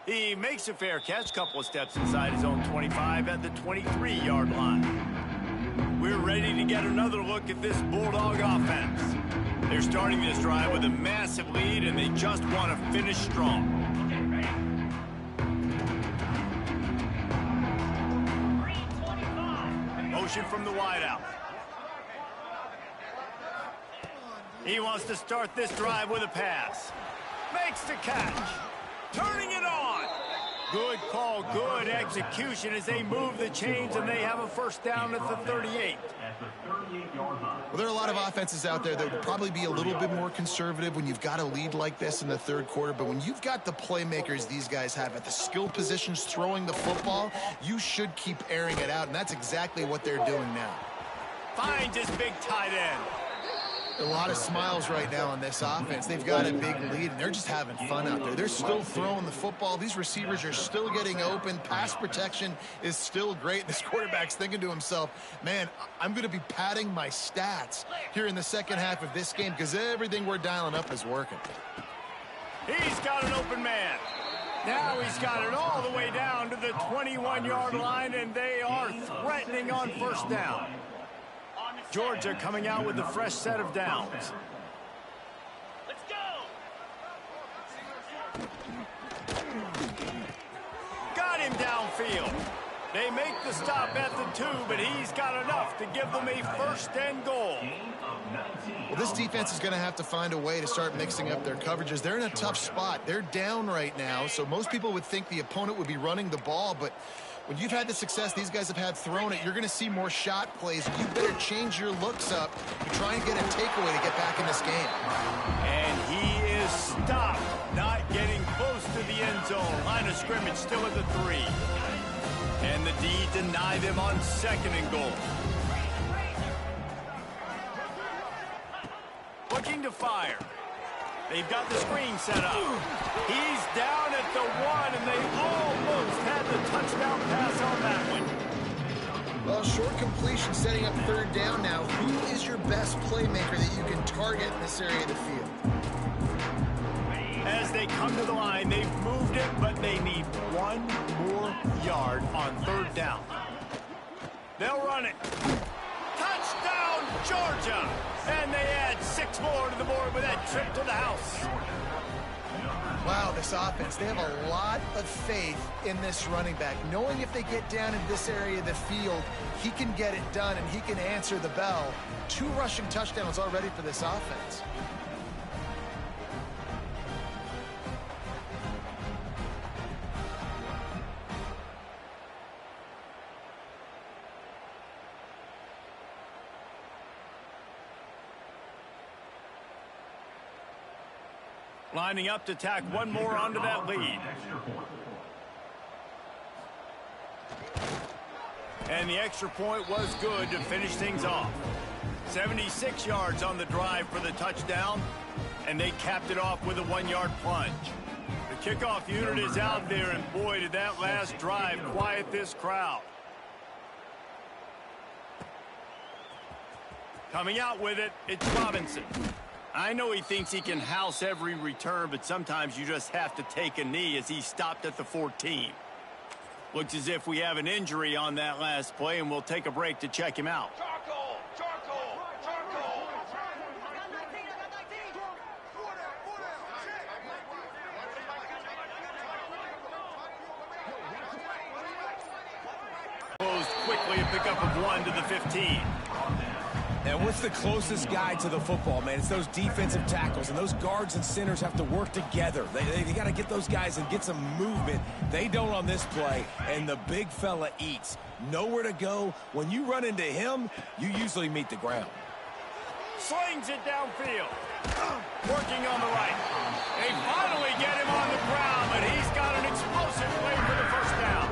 He makes a fair catch, couple of steps inside his own 25 at the 23-yard line. We're ready to get another look at this Bulldog offense. They're starting this drive with a massive lead, and they just want to finish strong. Motion from the wideout. He wants to start this drive with a pass. Makes the catch. Turning it on. Good call, good execution as they move the chains, and they have a first down at the 38. Well, there are a lot of offenses out there that would probably be a little bit more conservative when you've got a lead like this in the third quarter. But when you've got the playmakers these guys have at the skill positions throwing the football, you should keep airing it out, and that's exactly what they're doing now. Finds his big tight end. A lot of smiles right now on this offense. They've got a big lead, and they're just having fun out there. They're still throwing the football. These receivers are still getting open. Pass protection is still great. This quarterback's thinking to himself, man, I'm going to be padding my stats here in the second half of this game because everything we're dialing up is working. He's got an open man. Now he's got it all the way down to the 21-yard line, and they are threatening on first down. Georgia coming out with a fresh set of downs. Let's go. Got him downfield. They make the stop at the 2, but he's got enough to give them a first and goal. Well, this defense is going to have to find a way to start mixing up their coverages. They're in a tough spot. They're down right now, so most people would think the opponent would be running the ball, but when you've had the success these guys have had throwing it, you're going to see more shot plays. You better change your looks up to try and get a takeaway to get back in this game. And he is stopped, not getting close to the end zone. Line of scrimmage still at the 3. And the D deny them on second and goal. Looking to fire. They've got the screen set up. He's down at the 1, and they almost had the touchdown pass on that one. Well, short completion setting up third down now. Who is your best playmaker that you can target in this area of the field? As they come to the line, they've moved it, but they need one more yard on third down. They'll run it. Touchdown, Georgia! And they add 6 more to the board with that trip to the house. Wow, this offense, they have a lot of faith in this running back, knowing if they get down in this area of the field, he can get it done and he can answer the bell. 2 rushing touchdowns already for this offense. Lining up to tack one more onto that lead. And the extra point was good to finish things off. 76 yards on the drive for the touchdown, and they capped it off with a 1-yard plunge. The kickoff unit is out there, and boy, did that last drive quiet this crowd. Coming out with it, it's Robinson. I know he thinks he can house every return, but sometimes you just have to take a knee as he stopped at the 14. Looks as if we have an injury on that last play, and we'll take a break to check him out. Closed quickly, a pickup of 1 to the 15. And what's the closest guy to the football, man? It's those defensive tackles, and those guards and centers have to work together. They got to get those guys and get some movement. They don't on this play, and the big fella eats. Nowhere to go. When you run into him, you usually meet the ground. Slings it downfield. Working on the right. They finally get him on the ground, but he's got an explosive play for the first down.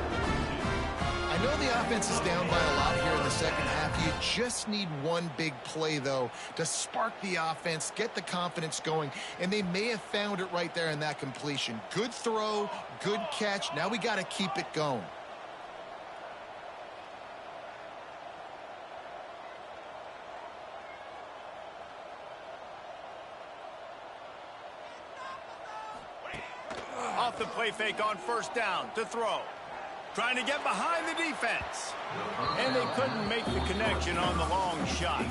I know the offense is down by a lot here in the second half. You just need one big play, though, to spark the offense, get the confidence going, and they may have found it right there in that completion. Good throw, good catch. Now we got to keep it going. off the play fake on first down to throw. Trying to get behind the defense. And they couldn't make the connection on the long shot.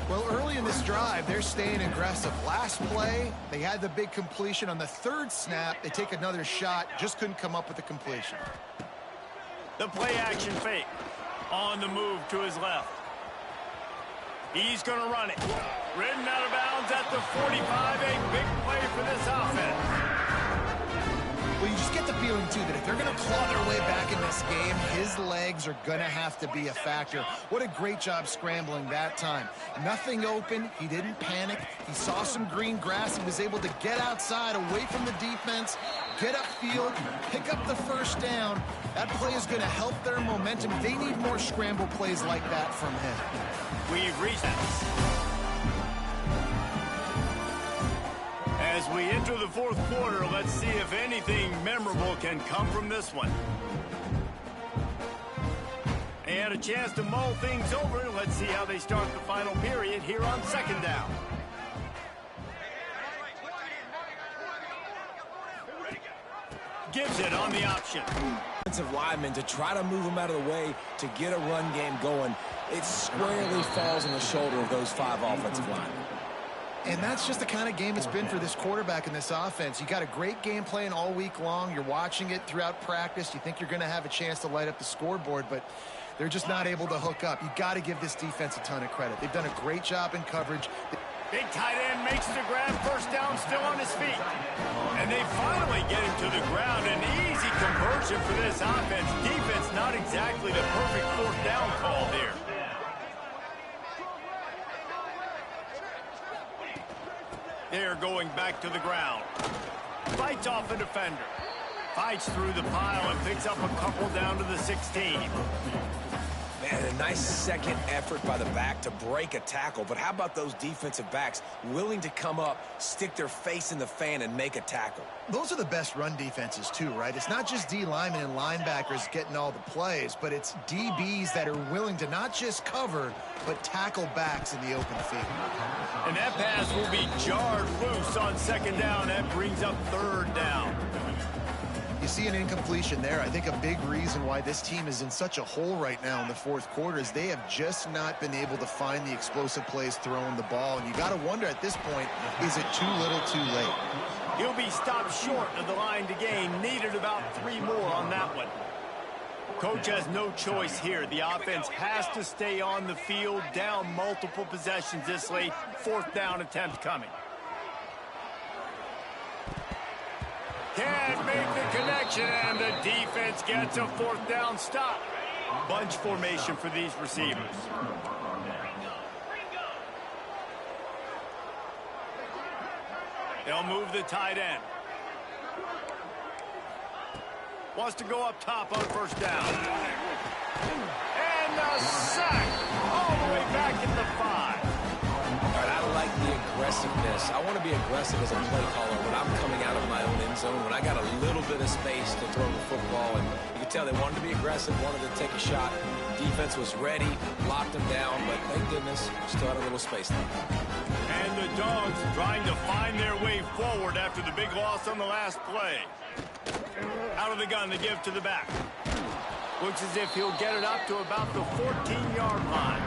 Well, early in this drive, they're staying aggressive. Last play, they had the big completion. On the third snap, they take another shot, just couldn't come up with the completion. The play action fake. On the move to his left. He's going to run it. Ridden out of bounds at the 45. A big play for this offense. Well, you just get the feeling, too, that if they're going to claw their way back in this game, his legs are going to have to be a factor. What a great job scrambling that time. Nothing open. He didn't panic. He saw some green grass. He was able to get outside, away from the defense, get upfield, pick up the first down. That play is going to help their momentum. They need more scramble plays like that from him. We've reached that. As we enter the fourth quarter, let's see if anything memorable can come from this one. And a chance to mull things over. Let's see how they start the final period here on second down. Gives it on the option. Defensive lineman to try to move him out of the way to get a run game going. It squarely falls on the shoulder of those 5 offensive linemen. And that's just the kind of game it's been for this quarterback in this offense. You got a great game plan all week long. You're watching it throughout practice. You think you're going to have a chance to light up the scoreboard, but they're just not able to hook up. You got to give this defense a ton of credit. They've done a great job in coverage. Big tight end makes the grab. First down, still on his feet. And they finally get him to the ground. An easy conversion for this offense. Defense not exactly the perfect fourth down call here. They're going back to the ground. Fights off a defender. Fights through the pile and picks up a couple down to the 16. Man, a nice second effort by the back to break a tackle. But how about those defensive backs willing to come up, stick their face in the fan, and make a tackle? Those are the best run defenses, too, right? It's not just D linemen and linebackers getting all the plays, but it's DBs that are willing to not just cover, but tackle backs in the open field. And that pass will be jarred loose on second down. That brings up third down. You see an incompletion there. I think a big reason why this team is in such a hole right now in the fourth quarter is they have just not been able to find the explosive plays throwing the ball. And you got to wonder at this point, is it too little too late? He'll be stopped short of the line to gain. Needed about 3 more on that one. Coach has no choice here. The offense has to stay on the field, down multiple possessions this late. Fourth down attempt coming. Can't make the connection, and the defense gets a fourth down stop. Bunch formation for these receivers. They'll move the tight end. Wants to go up top on first down. And a sack all the way back at the 5. I like the aggressiveness. I want to be aggressive as a play caller when I'm coming out of my own end zone, when I got a little bit of space to throw the football. And you could tell they wanted to be aggressive, wanted to take a shot. Defense was ready, locked them down, but thank goodness, still had a little space there. And the Dogs trying to find their way forward after the big loss on the last play. Out of the gun to give to the back. Looks as if he'll get it up to about the 14-yard line.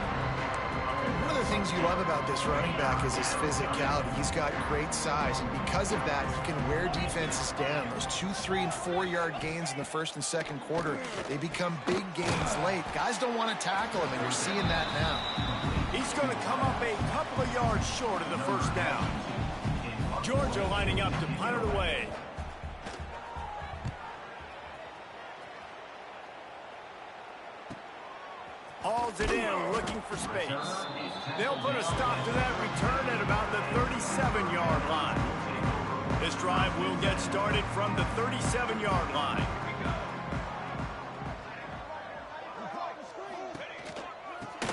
One of the things you love about this running back is his physicality. He's got great size, and because of that, he can wear defenses down. Those 2-, 3-, and 4-yard gains in the first and second quarter, they become big gains late. Guys don't want to tackle him, and you're seeing that now. He's going to come up a couple of yards short of the first down. Georgia lining up to punt it away. Hauls it in, looking for space. They'll put a stop to that return at about the 37-yard line. This drive will get started from the 37-yard line.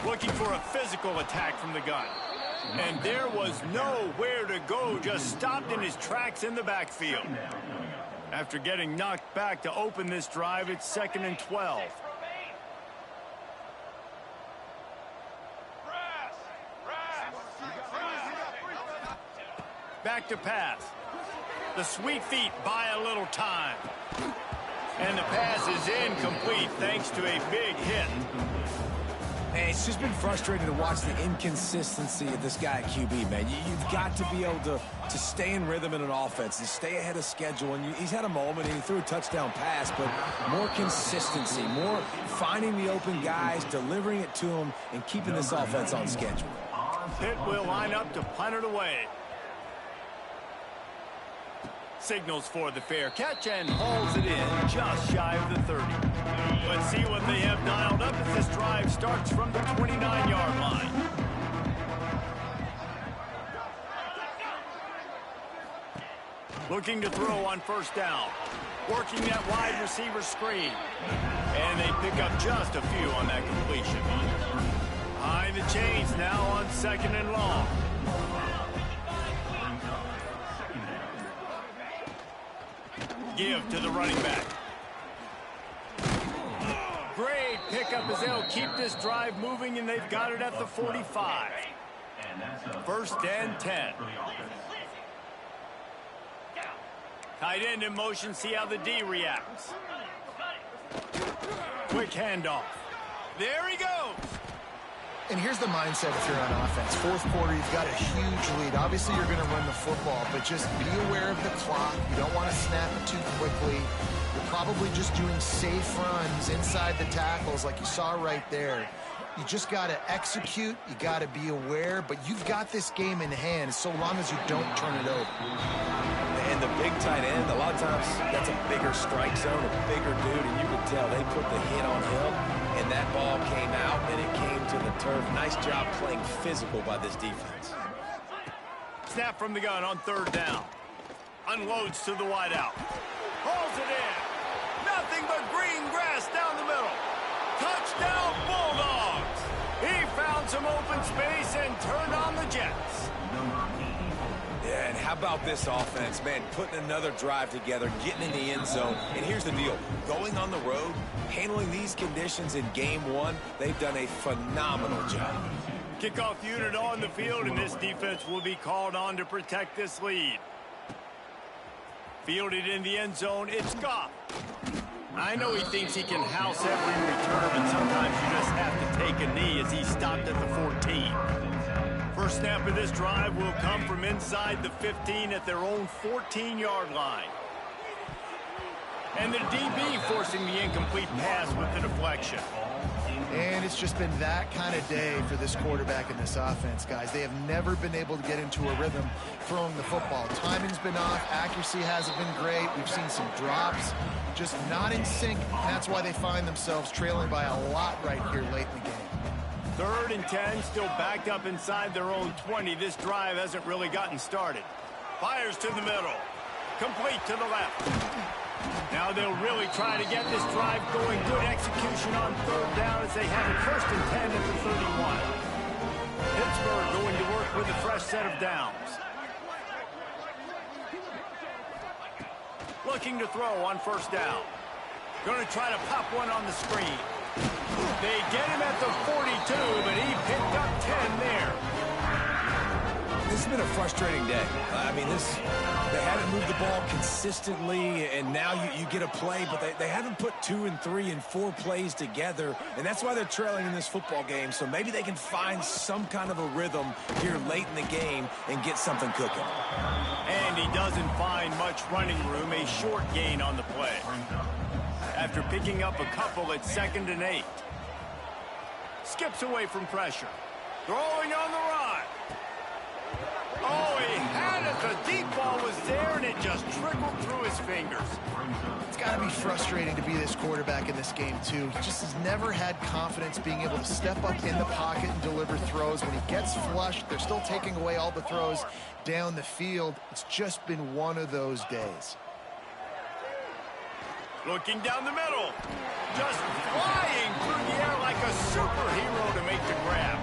Looking for a physical attack from the gun. And there was nowhere to go, just stopped in his tracks in the backfield. After getting knocked back to open this drive, it's 2nd and 12. Back to pass. The sweet feet buy a little time. And the pass is incomplete thanks to a big hit. Man, it's just been frustrating to watch the inconsistency of this guy at QB, man. You've got to be able to stay in rhythm in an offense and stay ahead of schedule. And he's had a moment, and he threw a touchdown pass, but more consistency, more finding the open guys, delivering it to them, and keeping this offense on schedule. Pitt will line up to punt it away. Signals for the fair catch and hauls it in just shy of the 30. Let's see what they have dialed up as this drive starts from the 29-yard line. Looking to throw on first down. Working that wide receiver screen. And they pick up just a few on that completion. Behind the chains now on 2nd and long. Give to the running back. Great pickup as they'll keep this drive moving, and they've got it at the 45. 1st and 10. Tight end in motion, see how the D reacts. Quick handoff. There he goes. And here's the mindset if you're on offense. 4th quarter, you've got a huge lead. Obviously, you're going to run the football, but just be aware of the clock. You don't want to snap it too quickly. You're probably just doing safe runs inside the tackles like you saw right there. You just got to execute. You got to be aware, but you've got this game in hand so long as you don't turn it over. And the big tight end, a lot of times that's a bigger strike zone, a bigger dude, and you can tell they put the hit on him, and that ball came out, and it came to the turf. Nice job playing physical by this defense. Snap from the gun on 3rd down. Unloads to the wideout. Hauls it in. Nothing but green grass down the middle. Touchdown Bulldogs. He found some open space and turned on the Jets. Yeah, and how about this offense, man, putting another drive together, getting in the end zone. And here's the deal. Going on the road, handling these conditions in game 1, they've done a phenomenal job. Kickoff unit on the field, and this defense will be called on to protect this lead. Fielded in the end zone, it's Goff. I know he thinks he can house every return, but sometimes you just have to take a knee as he stopped at the 14. First snap of this drive will come from inside the 15 at their own 14-yard line. And the DB forcing the incomplete pass with the deflection. And it's just been that kind of day for this quarterback and this offense, guys. They have never been able to get into a rhythm throwing the football. Timing's been off. Accuracy hasn't been great. We've seen some drops, just not in sync. And that's why they find themselves trailing by a lot right here late in the game. 3rd and 10, still backed up inside their own 20. This drive hasn't really gotten started. Fires to the middle. Complete to the left. Now they'll really try to get this drive going. Good execution on 3rd down as they have it 1st and 10 at the 31. Pittsburgh going to work with a fresh set of downs. Looking to throw on 1st down. Going to try to pop one on the screen. They get him at the 42, but he picked up 10 there. This has been a frustrating day. I mean, they haven't moved the ball consistently, and now you get a play, but they haven't put 2 and 3 and 4 plays together, and that's why they're trailing in this football game. So maybe they can find some kind of a rhythm here late in the game and get something cooking. And he doesn't find much running room, a short gain on the play. After picking up a couple at 2nd and 8. Skips away from pressure. Throwing on the run. Oh, he had it. The deep ball was there, and it just trickled through his fingers. It's got to be frustrating to be this quarterback in this game, too. He just has never had confidence being able to step up in the pocket and deliver throws. When he gets flushed, they're still taking away all the throws down the field. It's just been one of those days. Looking down the middle. Just flying through the air like a superhero to make the grab.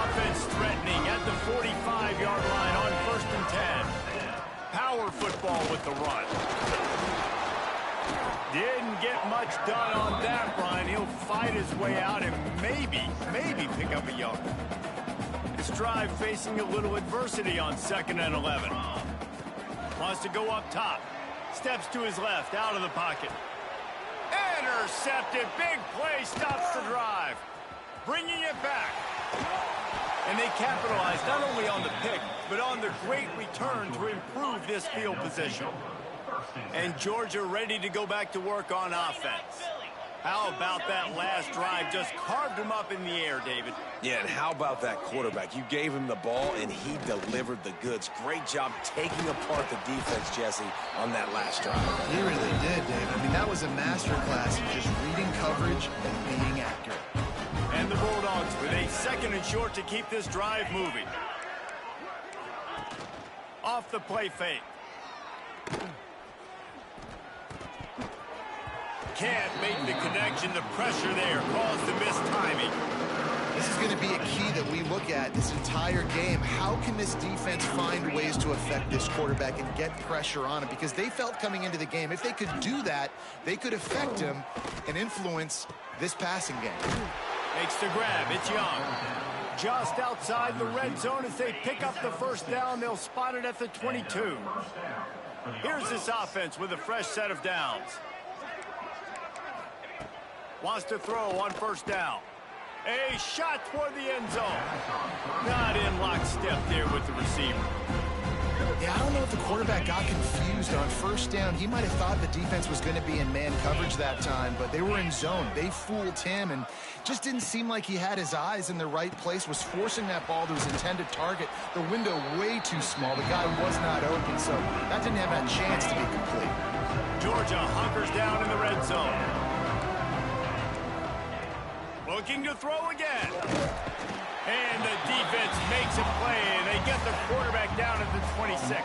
Offense threatening at the 45-yard line on 1st and 10. Power football with the run. Didn't get much done on that run. He'll fight his way out and maybe pick up a yard. This drive facing a little adversity on 2nd and 11. Wants to go up top. Steps to his left, out of the pocket. Intercepted. Big play, stops the drive. Bringing it back. And they capitalize not only on the pick, but on the great return to improve this field position. And Georgia ready to go back to work on offense. How about that last drive? Just carved him up in the air, David. Yeah, and how about that quarterback? You gave him the ball, and he delivered the goods. Great job taking apart the defense, Jesse, on that last drive. He really did, David. I mean, that was a masterclass in just reading coverage and being accurate. And the Bulldogs with a 2nd and short to keep this drive moving. Off the play fake. Can't make the connection. The pressure there caused the mistiming. This is going to be a key that we look at this entire game. How can this defense find ways to affect this quarterback and get pressure on him? Because they felt coming into the game, if they could do that, they could affect him and influence this passing game. Makes the grab. It's Young. Just outside the red zone as they pick up the first down. They'll spot it at the 22. Here's this offense with a fresh set of downs. Wants to throw on first down. A shot toward the end zone. Not in lockstep there with the receiver. Yeah, I don't know if the quarterback got confused on first down. He might have thought the defense was going to be in man coverage that time, but they were in zone. They fooled him and just didn't seem like he had his eyes in the right place, was forcing that ball to his intended target. The window way too small. The guy was not open, so that didn't have a chance to be complete. Georgia hunkers down in the red zone. Looking to throw again. And the defense makes a play, and they get the quarterback down at the 26.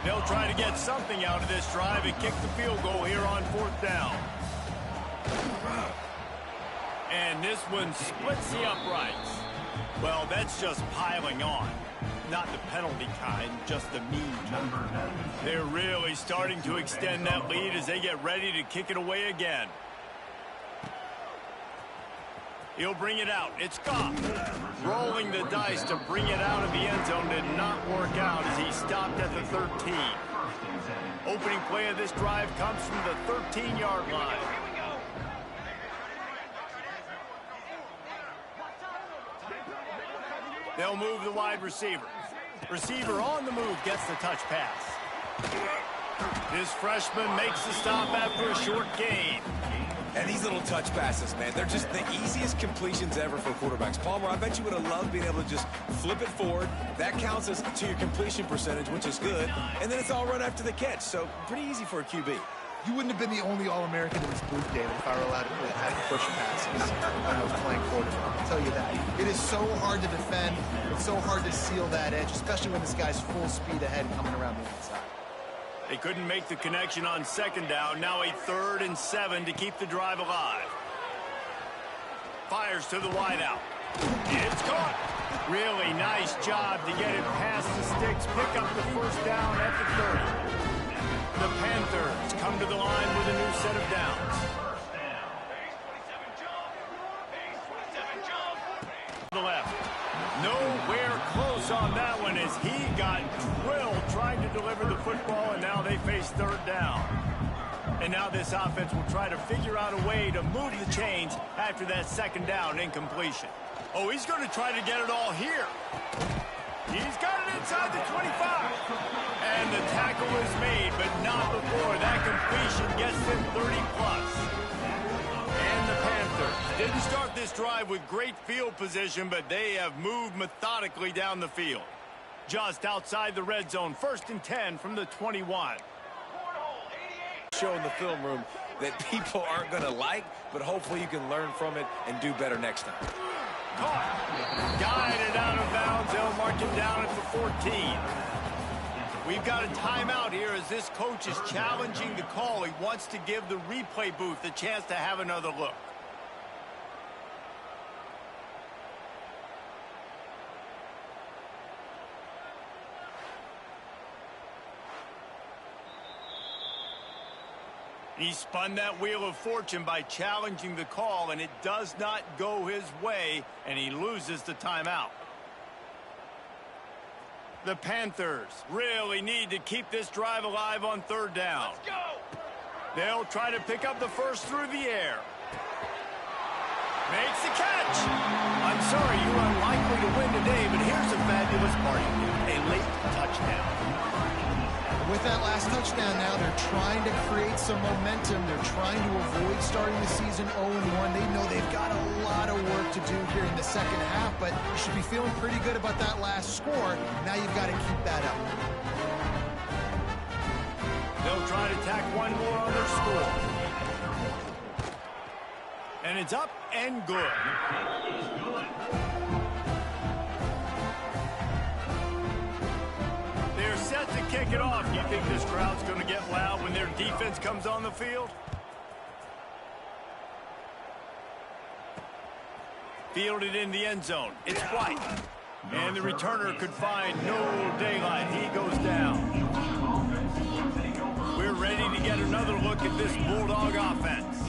They'll try to get something out of this drive and kick the field goal here on 4th down. And this one splits the uprights. Well, that's just piling on. Not the penalty kind, just the mean kind. They're really starting to extend that lead as they get ready to kick it away again. He'll bring it out. It's Goff. Rolling the dice to bring it out of the end zone did not work out as he stopped at the 13. Opening play of this drive comes from the 13-yard line. They'll move the wide receiver. Receiver on the move gets the touch pass. This freshman makes the stop after a short gain. And these little touch passes, man, they're just the easiest completions ever for quarterbacks. Palmer, I bet you would have loved being able to just flip it forward. That counts as to your completion percentage, which is good. And then it's all run after the catch, so pretty easy for a QB. You wouldn't have been the only All-American in this booth, David, if I were allowed to push passes when I was playing quarterback. I'll tell you that. It is so hard to defend. It's so hard to seal that edge, especially when this guy's full speed ahead coming around the inside. They couldn't make the connection on 2nd down. Now a 3rd and 7 to keep the drive alive. Fires to the wideout. It's caught. Really nice job to get it past the sticks. Pick up the first down at the 30. The Panthers come to the line with a new set of downs. To the left. Nowhere close on that one as he got drilled trying to deliver the football, and now they face 3rd down. And now this offense will try to figure out a way to move the chains after that 2nd down incompletion. Oh, he's going to try to get it all here. He's got it inside the 25. And the tackle is made, but not before that completion gets them 30+. And the Panthers didn't start this drive with great field position, but they have moved methodically down the field. Just outside the red zone, 1st and 10 from the 21. Show in the film room that people aren't going to like, but hopefully you can learn from it and do better next time. Caught. Guided out of bounds. They'll mark him down at the 14. We've got a timeout here as this coach is challenging the call. He wants to give the replay booth a chance to have another look. He spun that wheel of fortune by challenging the call, and it does not go his way, and he loses the timeout. The Panthers really need to keep this drive alive on third down. Let's go. They'll try to pick up the first through the air. Makes the catch. I'm sorry, you are unlikely to win today, but here's a fabulous party. A late touchdown. With that last touchdown now, they're trying to create some momentum. They're trying to avoid starting the season 0-1. They know they've got a lot of work to do here in the second half, but you should be feeling pretty good about that last score. Now you've got to keep that up. They'll try to tack one more on their score. And it's up and good. They're set to kick it off. Do you think this crowd's going to get loud when their defense comes on the field? Fielded in the end zone. It's White. And the returner could find no daylight. He goes down. We're ready to get another look at this Bulldog offense.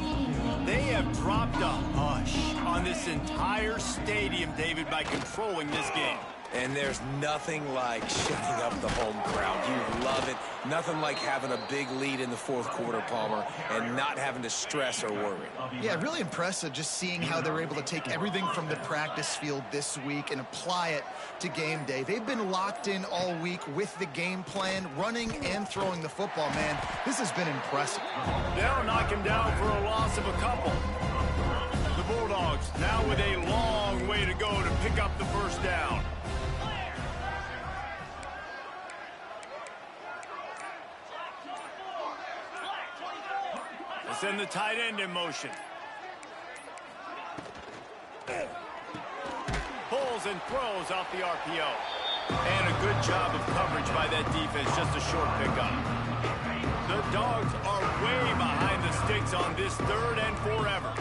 They have dropped a hush on this entire stadium, David, by controlling this game. And there's nothing like shutting up the home crowd. You love it. Nothing like having a big lead in the fourth quarter, Palmer, and not having to stress or worry. Yeah, really impressive just seeing how they're able to take everything from the practice field this week and apply it to game day. They've been locked in all week with the game plan, running and throwing the football, man. This has been impressive. They'll knock him down for a loss of a couple. The Bulldogs now with a long way to go to pick up the first down. Send the tight end in motion. Pulls and throws off the RPO. And a good job of coverage by that defense, just a short pickup. The Dogs are way behind the sticks on this third and forever.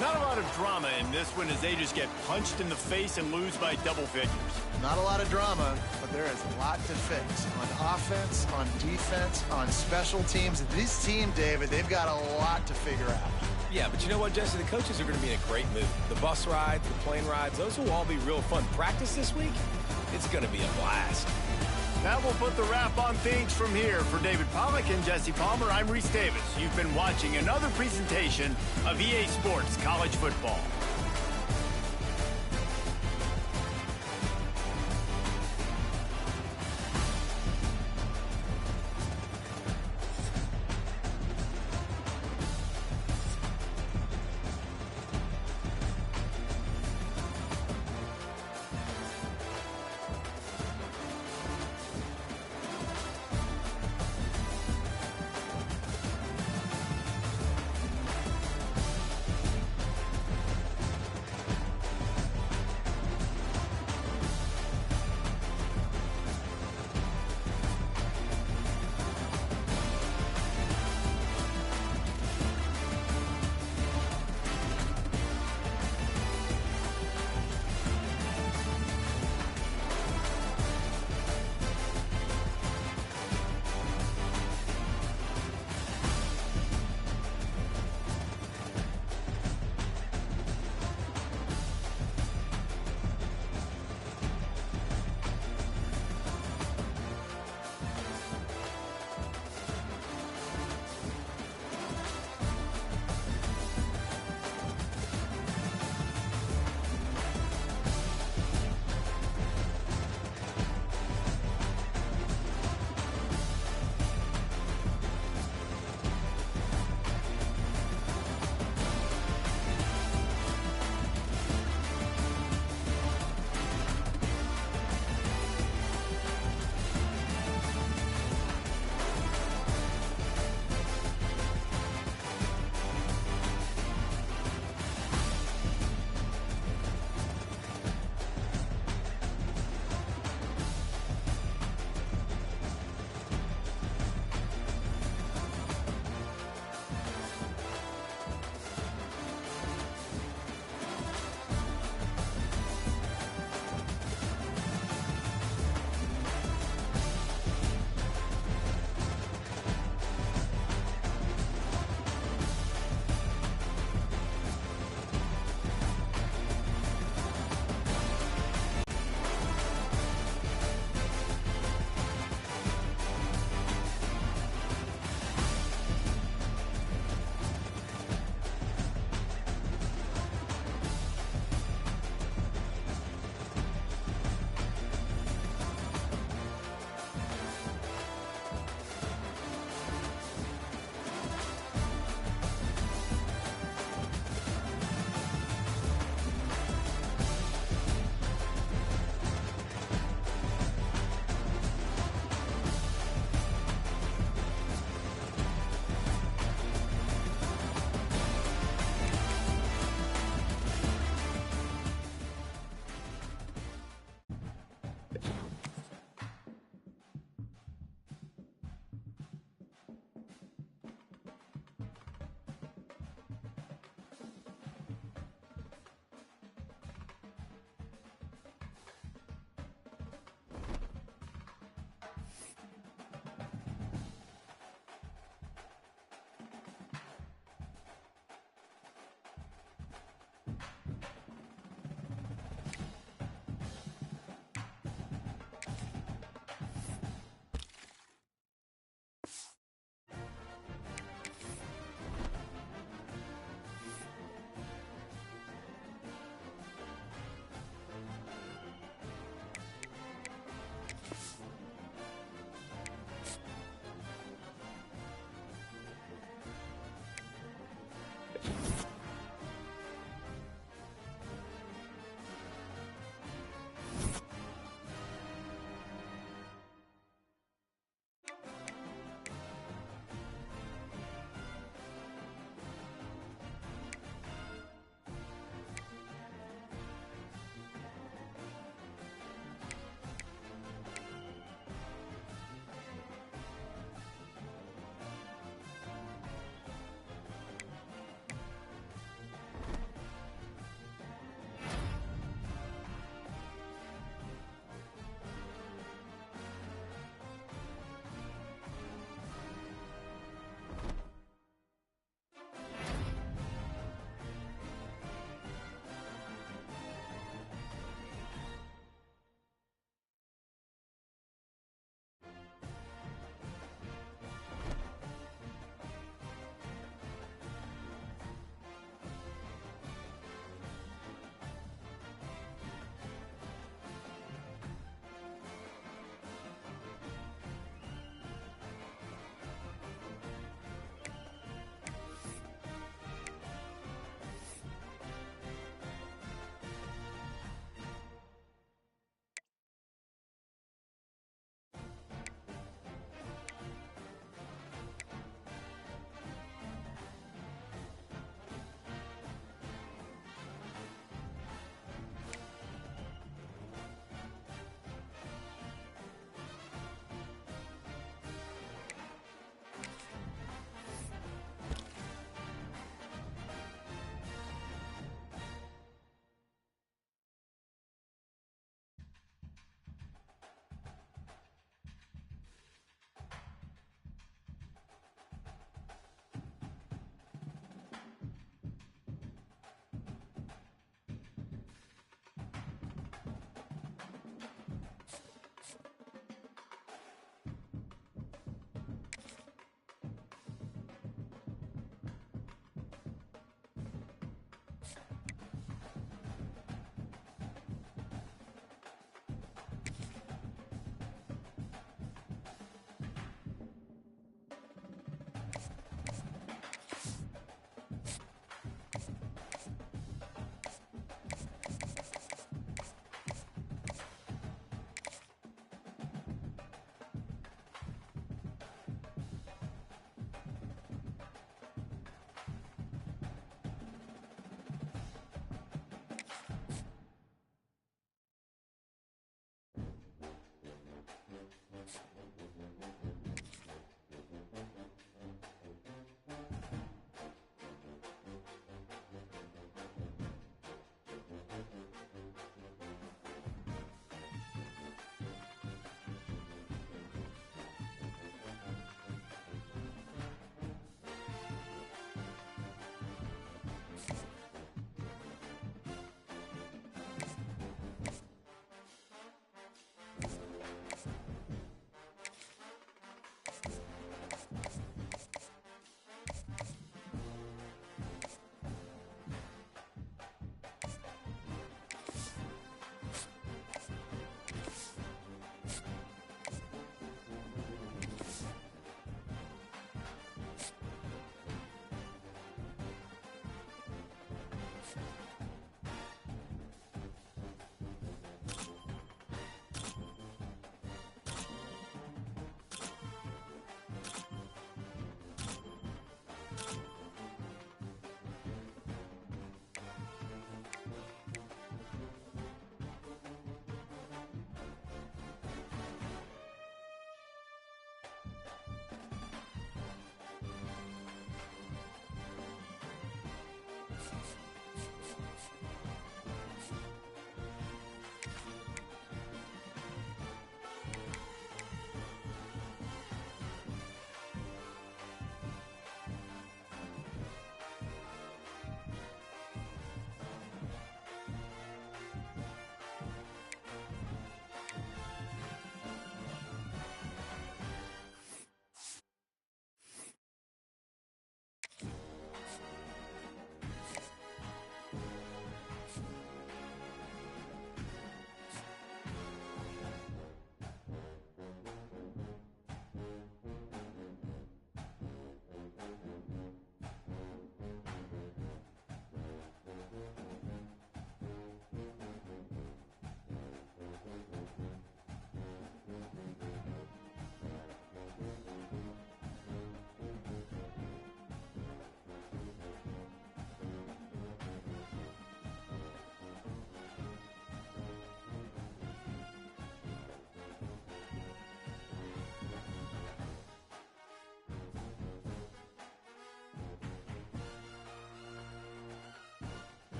Not a lot of drama in this one as they just get punched in the face and lose by double figures. Not a lot of drama, but there is a lot to fix on offense, on defense, on special teams. This team, David, they've got a lot to figure out. Yeah, but you know what, Jesse? The coaches are going to be in a great mood. The bus rides, the plane rides, those will all be real fun. Practice this week, it's going to be a blast. That will put the wrap on things from here. For David Pollack and Jesse Palmer, I'm Reese Davis. You've been watching another presentation of EA Sports College Football.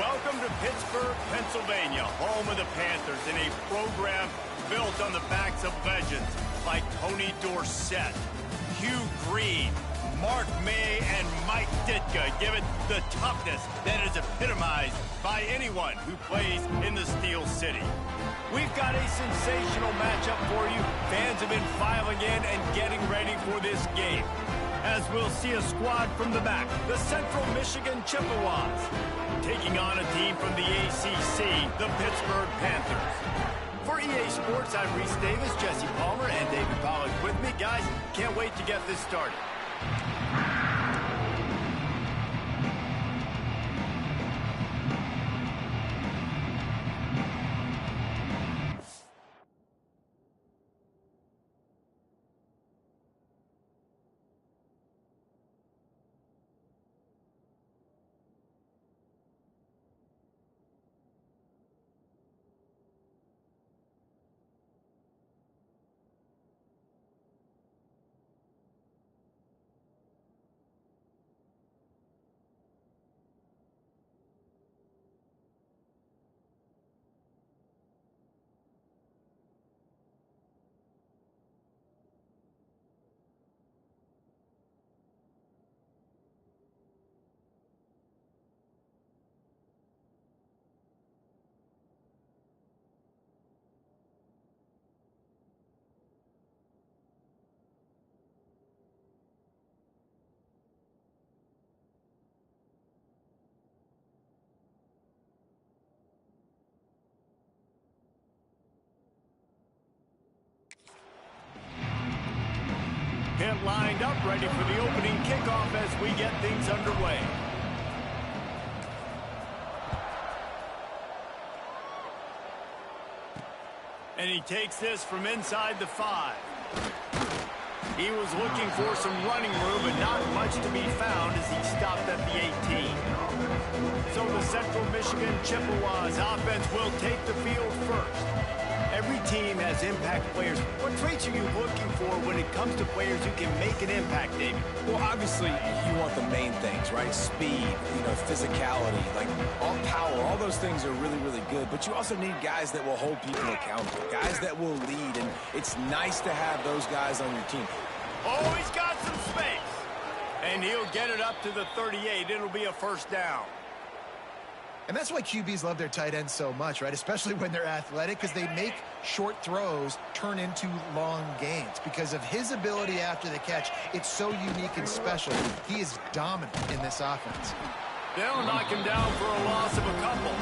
Welcome to Pittsburgh, Pennsylvania, home of the Panthers, in a program built on the backs of legends like Tony Dorsett, Hugh Green, Mark May, and Mike Ditka. Give it the toughness that is epitomized by anyone who plays in the Steel City. We've got a sensational matchup for you. Fans have been filing in and getting ready for this game, as we'll see a squad from the back, the Central Michigan Chippewas, taking on a team from the ACC, the Pittsburgh Panthers. For EA Sports, I'm Reese Davis, Jesse Palmer, and David Pollack with me. Guys, can't wait to get this started. Pit lined up, ready for the opening kickoff as we get things underway. And he takes this from inside the 5. He was looking for some running room, but not much to be found as he stopped at the 18. So the Central Michigan Chippewas offense will take the field first. Every team has impact players. What traits are you looking for when it comes to players who can make an impact, David? Well, obviously, you want the main things, right? Speed, physicality, like all power. All those things are really, really good. But you also need guys that will hold people accountable, guys that will lead. And it's nice to have those guys on your team. Oh, he's got some space. And he'll get it up to the 38. It'll be a first down. And that's why QBs love their tight ends so much, right? Especially when they're athletic, because they make short throws turn into long gains. Because of his ability after the catch, it's so unique and special. He is dominant in this offense. They'll knock him down for a loss of a couple.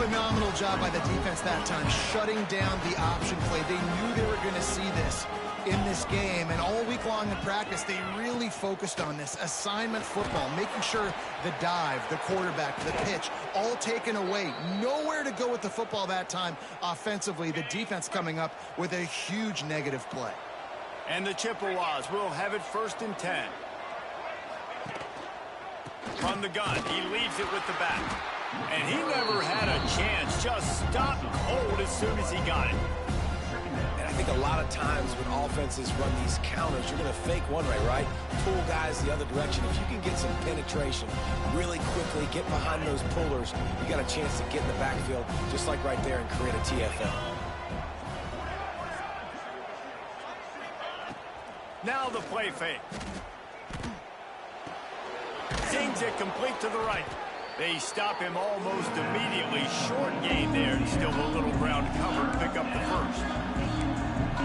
Phenomenal job by the defense that time, shutting down the option play. They knew they were going to see this in this game, and all week long in practice, they really focused on this assignment football, making sure the dive, the quarterback, the pitch, all taken away. Nowhere to go with the football that time offensively. The defense coming up with a huge negative play. And the Chippewas will have it 1st and 10. From the gun, he leaves it with the back. And he never had a chance, just stopped cold as soon as he got it. I think a lot of times when offenses run these counters, you're going to fake one way, right? Pull guys the other direction. If you can get some penetration really quickly, get behind those pullers, you got a chance to get in the backfield just like right there and create a TFL. Now the play fake. Sings it complete to the right. They stop him almost immediately. Short gain there, and still a little ground to cover to pick up the first.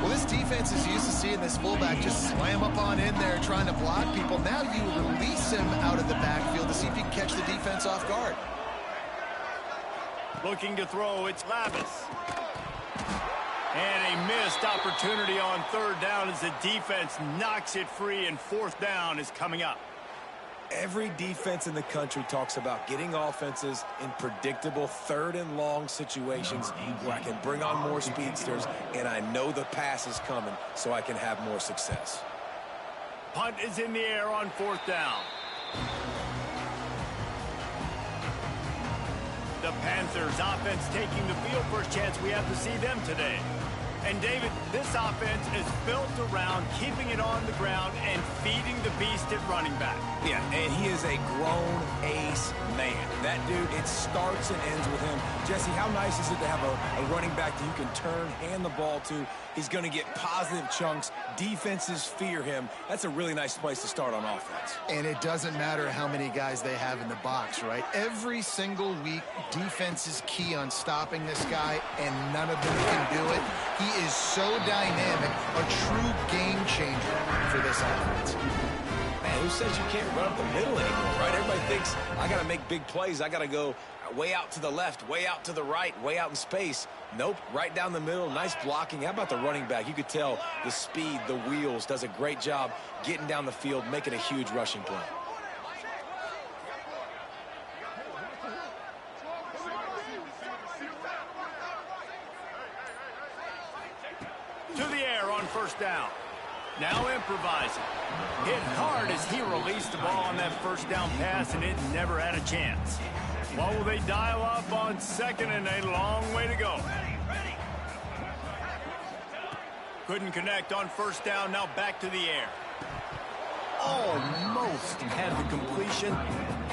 Well, this defense is used to seeing this fullback just slam up on in there trying to block people. Now you release him out of the backfield to see if you can catch the defense off guard. Looking to throw, it's Lavis. And a missed opportunity on 3rd down as the defense knocks it free, and 4th down is coming up. Every defense in the country talks about getting offenses in predictable 3rd and long situations where I can bring on more speedsters and I know the pass is coming so I can have more success. Punt is in the air on 4th down. The Panthers offense taking the field. First chance we have to see them today. And, David, this offense is built around keeping it on the ground and feeding the beast at running back. Yeah, and he is a grown ace man. That dude, it starts and ends with him. Jesse, how nice is it to have a running back that you can turn, hand the ball to? He's going to get positive chunks. Defenses fear him. That's a really nice place to start on offense. And it doesn't matter how many guys they have in the box, right? Every single week, defense is key on stopping this guy, and none of them can do it. He is so dynamic, a true game changer for this offense. Man, who says you can't run up the middle anymore, right? Everybody thinks, I got to make big plays. I got to go way out to the left, way out to the right, way out in space. Nope, right down the middle, nice blocking. How about the running back? You could tell the speed, the wheels, does a great job getting down the field, making a huge rushing play. To the air on first down. Now improvising. Hit hard as he released the ball on that first down pass, and it never had a chance. What will they dial up on second, and a long way to go. Couldn't connect on first down, now back to the air. Almost had the completion,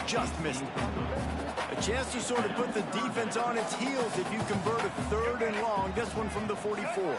just missed it. A chance to sort of put the defense on its heels if you convert a third and long. This one from the 44.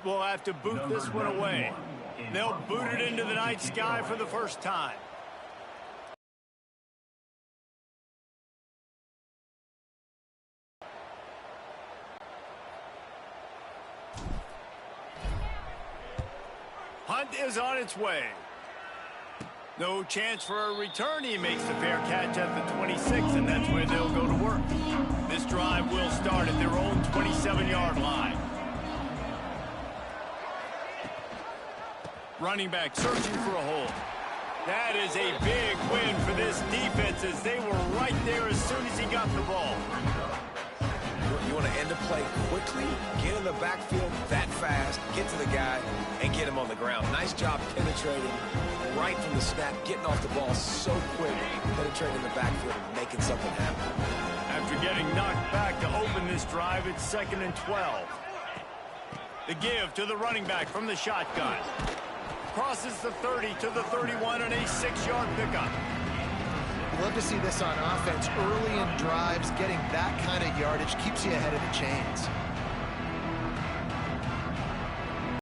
will have to boot this one away. They'll boot it into the night sky for the first time. Punt is on its way. No chance for a return. He makes the fair catch at the 26, and that's where they'll go to work. This drive will start at their own 27-yard line. Running back searching for a hole. That is a big win for this defense as they were right there as soon as he got the ball. You want to end a play quickly, get in the backfield that fast, get to the guy, and get him on the ground. Nice job penetrating right from the snap, getting off the ball so quick, penetrating the backfield and making something happen. After getting knocked back to open this drive, it's 2nd and 12. The give to the running back from the shotgun. Crosses the 30 to the 31 and a 6-yard pickup. Love to see this on offense. Early in drives, getting that kind of yardage keeps you ahead of the chains.